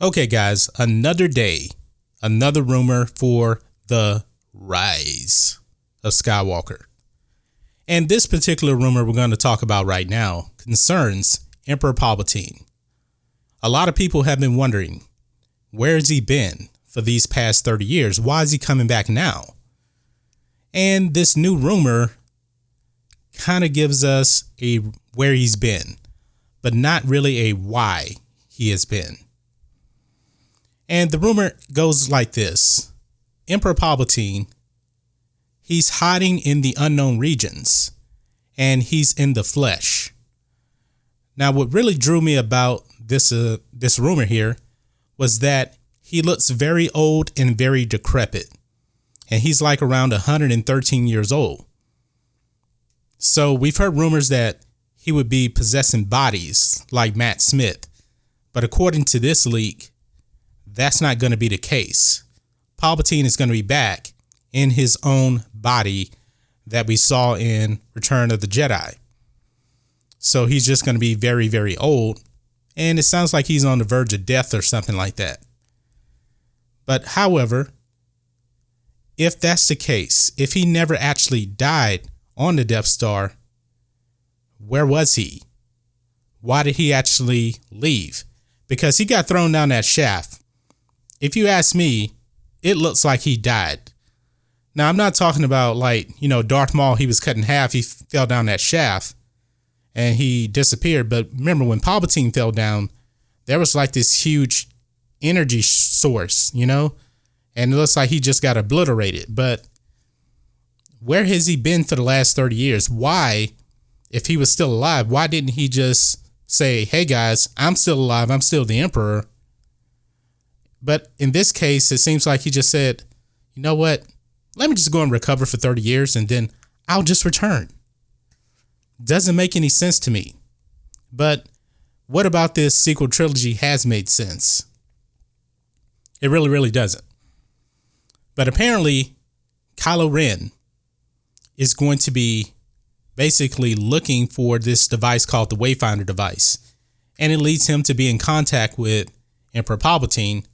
Okay, guys, another day, another rumor for the rise of Skywalker. And this particular rumor we're going to talk about right now concerns Emperor Palpatine. A lot of people have been wondering, where has he been for these past 30 years? Why is he coming back now? And this new rumor kind of gives us a where he's been, but not really a why he has been. And the rumor goes like this. Emperor Palpatine, he's hiding in the unknown regions, and he's in the flesh. Now, what really drew me about this rumor here was that he looks very old and very decrepit, and he's like around 113 years old. So we've heard rumors that he would be possessing bodies like Matt Smith, but according to this leak, that's not going to be the case. Palpatine is going to be back in his own body that we saw in Return of the Jedi. So he's just going to be very, very old. And it sounds like he's on the verge of death or something like that. But however, if that's the case, if he never actually died on the Death Star, where was he? Why did he actually leave? Because he got thrown down that shaft. If you ask me, it looks like he died. Now, I'm not talking about Darth Maul, he was cut in half. He fell down that shaft and he disappeared. But remember, when Palpatine fell down, there was like this huge energy source, and it looks like he just got obliterated. But where has he been for the last 30 years? Why, if he was still alive, why didn't he just say, hey guys, I'm still alive. I'm still the Emperor. But in this case, it seems like he just said, you know what? Let me just go and recover for 30 years and then I'll just return. Doesn't make any sense to me. But what about this sequel trilogy has made sense? It really, really doesn't. But apparently, Kylo Ren is going to be basically looking for this device called the Wayfinder device. And it leads him to be in contact with Emperor Palpatine.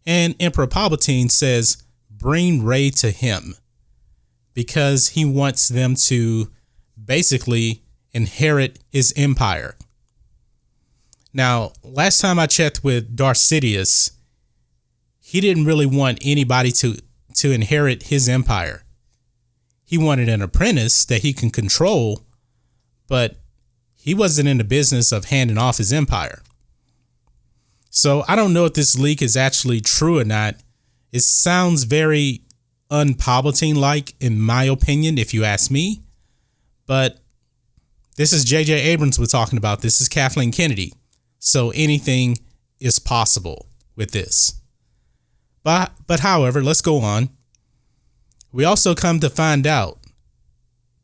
And Emperor Palpatine says, bring Rey to him because he wants them to basically inherit his empire. Now, last time I checked with Darth Sidious, he didn't really want anybody to inherit his empire. He wanted an apprentice that he can control, but he wasn't in the business of handing off his empire. So I don't know if this leak is actually true or not. It sounds very un-Palpatine-like, in my opinion, if you ask me. But this is J.J. Abrams we're talking about. This is Kathleen Kennedy. So anything is possible with this. But however, let's go on. We also come to find out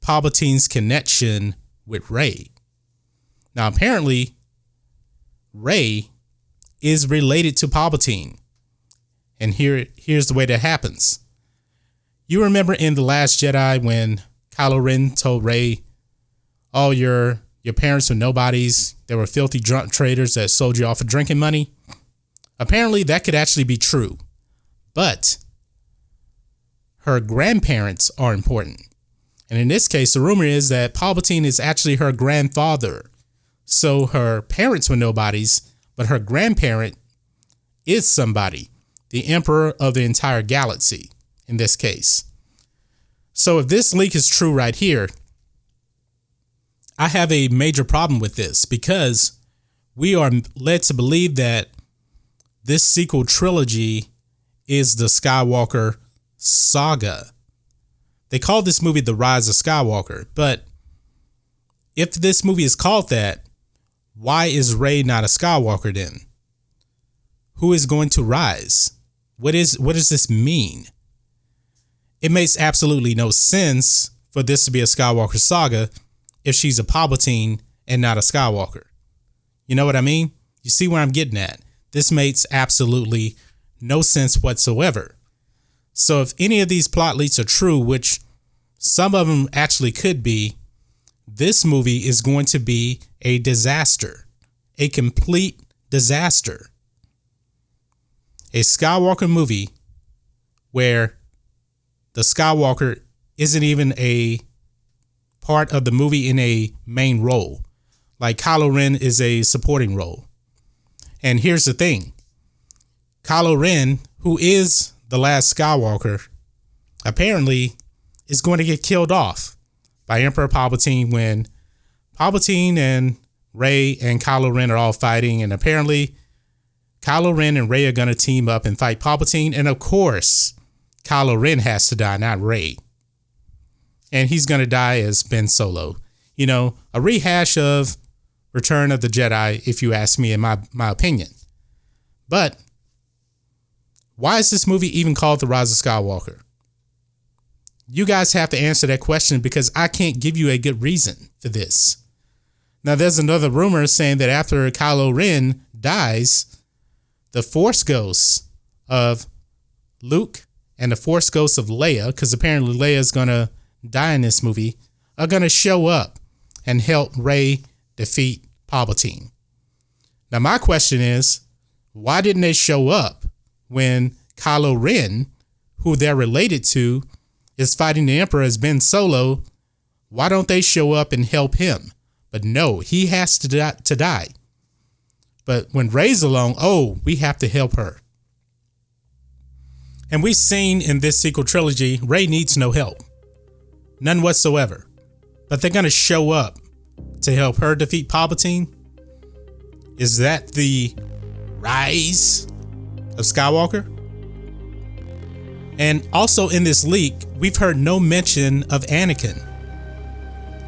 Palpatine's connection with Rey. Now, apparently, Rey is related to Palpatine. And here's the way that happens. You remember in The Last Jedi when Kylo Ren told Rey, oh, your parents were nobodies. They were filthy drunk traders that sold you off for drinking money. Apparently that could actually be true. But her grandparents are important. And in this case, the rumor is that Palpatine is actually her grandfather. So her parents were nobodies, but her grandparent is somebody, the emperor of the entire galaxy in this case. So if this leak is true right here, I have a major problem with this because we are led to believe that this sequel trilogy is the Skywalker saga. They call this movie The Rise of Skywalker, but if this movie is called that, why is Rey not a Skywalker then? Who is going to rise? What does this mean? It makes absolutely no sense for this to be a Skywalker saga if she's a Palpatine and not a Skywalker. You know what I mean? You see where I'm getting at? This makes absolutely no sense whatsoever. So if any of these plot leads are true, which some of them actually could be, this movie is going to be a disaster, a complete disaster. a Skywalker movie where the Skywalker isn't even a part of the movie in a main role. Like Kylo Ren is a supporting role. And here's the thing. Kylo Ren, who is the last Skywalker, apparently is going to get killed off by Emperor Palpatine when Palpatine and Rey and Kylo Ren are all fighting. And apparently Kylo Ren and Rey are going to team up and fight Palpatine. And of course, Kylo Ren has to die, not Rey. And he's going to die as Ben Solo. You know, a rehash of Return of the Jedi, if you ask me, in my opinion. But why is this movie even called The Rise of Skywalker? You guys have to answer that question because I can't give you a good reason for this. Now, there's another rumor saying that after Kylo Ren dies, the Force ghosts of Luke and the Force ghosts of Leia, because apparently Leia is going to die in this movie, are going to show up and help Rey defeat Palpatine. Now, my question is, why didn't they show up when Kylo Ren, who they're related to, is fighting the Emperor as Ben Solo? Why don't they show up and help him? But no, he has to die. But when Rey's alone, oh, we have to help her. And we've seen in this sequel trilogy, Rey needs no help. None whatsoever. But they're going to show up to help her defeat Palpatine? Is that the rise of Skywalker? And also in this leak, we've heard no mention of Anakin.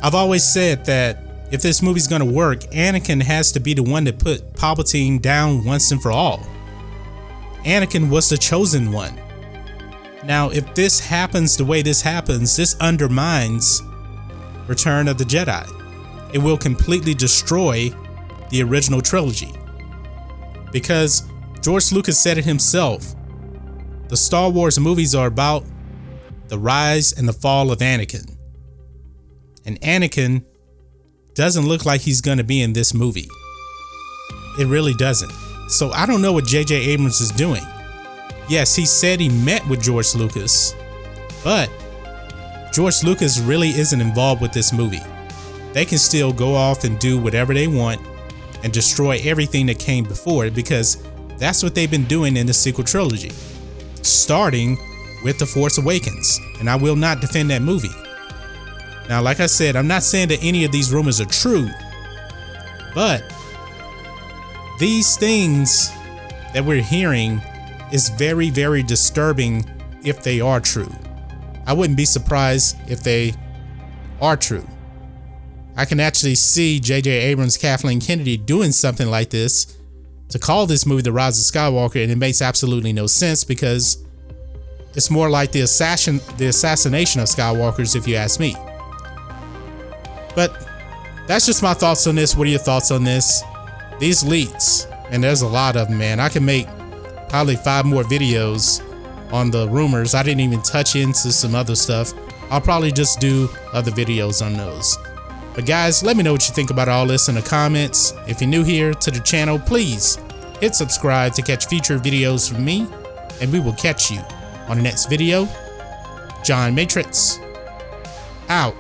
I've always said that if this movie's going to work, Anakin has to be the one that put Palpatine down once and for all. Anakin was the chosen one. Now, if this happens the way this happens, this undermines Return of the Jedi. It will completely destroy the original trilogy. Because George Lucas said it himself, the Star Wars movies are about the rise and the fall of Anakin. And Anakin doesn't look like he's going to be in this movie. It really doesn't. So I don't know what J.J. Abrams is doing. Yes, he said he met with George Lucas, but George Lucas really isn't involved with this movie. They can still go off and do whatever they want and destroy everything that came before it, because that's what they've been doing in the sequel trilogy, starting with The Force Awakens. And I will not defend that movie. Now, like I said, I'm not saying that any of these rumors are true, but these things that we're hearing is very, very disturbing if they are true. I wouldn't be surprised if they are true. I can actually see J.J. Abrams, Kathleen Kennedy doing something like this to call this movie The Rise of Skywalker, and it makes absolutely no sense because it's more like the assassination of Skywalkers, if you ask me. But that's just my thoughts on this. What are your thoughts on this? These leaks, and there's a lot of them, man. I can make probably 5 more videos on the rumors. I didn't even touch into some other stuff. I'll probably just do other videos on those. But guys, let me know what you think about all this in the comments. If you're new here to the channel, please hit subscribe to catch future videos from me, and we will catch you on the next video. John Matrixx, out.